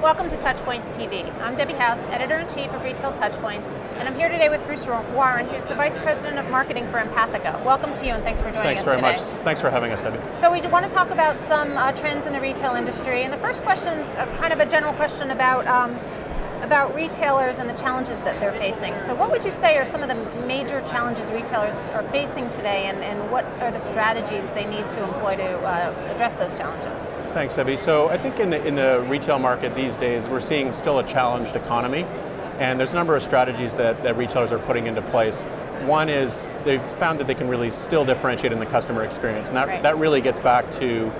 Welcome to TouchPoints TV. I'm Debbie House, Editor-in-Chief of Retail TouchPoints, and I'm here today with Bruce Warren, who's the Vice President of Marketing for Empathica. Welcome to you, and thanks for joining us today. Thanks very much. Thanks for having us, Debbie. So we want to talk about some trends in the retail industry, and the first question is kind of a general question about retailers and the challenges that they're facing. So what would you say are some of the major challenges retailers are facing today, and what are the strategies they need to employ to address those challenges? Thanks, Debbie. So I think in the retail market these days, we're seeing still a challenged economy, and there's a number of strategies that retailers are putting into place. One is they've found that they can really still differentiate in the customer experience, and that really gets back to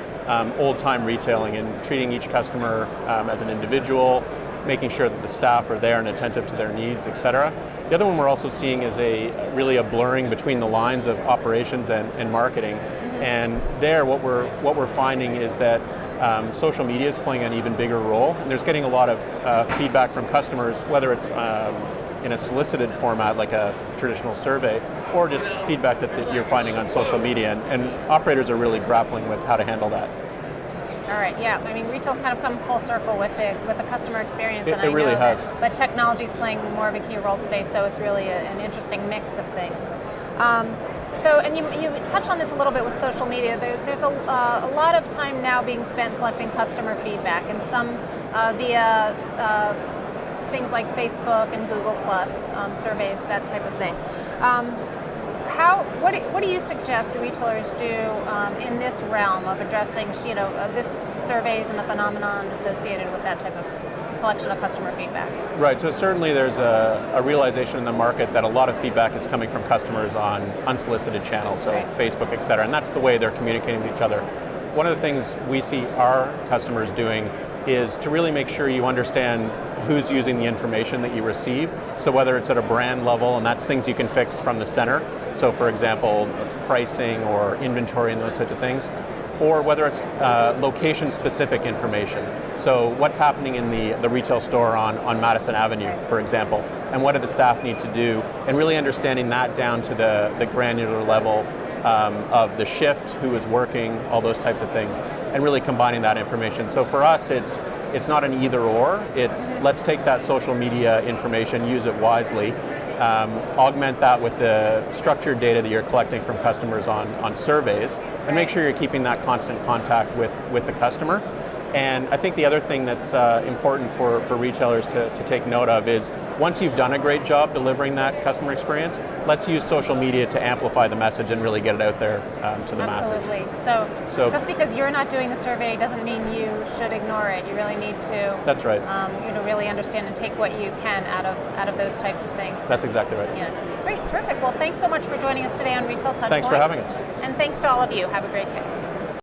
old-time retailing and treating each customer as an individual, making sure that the staff are there and attentive to their needs, et cetera. The other one we're also seeing is really a blurring between the lines of operations and marketing. Mm-hmm. And there, what we're finding is that social media is playing an even bigger role. And there's getting a lot of feedback from customers, whether it's in a solicited format like a traditional survey, or just feedback that you're finding on social media. And operators are really grappling with how to handle that. All right, yeah. I mean, retail's kind of come full circle with the customer experience, and it really has. But technology is playing more of a key role today, so it's really an interesting mix of things. And you touched on this a little bit with social media. There's a lot of time now being spent collecting customer feedback, and some via things like Facebook and Google Plus surveys, that type of thing. What do you suggest retailers do in this realm of addressing, this surveys and the phenomenon associated with that type of collection of customer feedback? Right. So certainly there's a realization in the market that a lot of feedback is coming from customers on unsolicited channels, so Facebook, et cetera, and that's the way they're communicating with each other. One of the things we see our customers doing is to really make sure you understand who's using the information that you receive. So whether it's at a brand level, and that's things you can fix from the center, so for example, pricing or inventory and those types of things, or whether it's location-specific information. So what's happening in the retail store on Madison Avenue, for example, and what do the staff need to do, and really understanding that down to the granular level of the shift, who is working, all those types of things, and really combining that information. So for us, it's not an either or, it's let's take that social media information, use it wisely, augment that with the structured data that you're collecting from customers on surveys, and make sure you're keeping that constant contact with the customer. And I think the other thing that's important for retailers to take note of is once you've done a great job delivering that customer experience, let's use social media to amplify the message and really get it out there to the masses. Absolutely. So just because you're not doing the survey doesn't mean you should ignore it. You really need to. That's right. Really understand and take what you can out of those types of things. That's exactly right. Yeah. Great. Terrific. Well, thanks so much for joining us today on Retail TouchPoints. Thanks for having us. And thanks to all of you. Have a great day.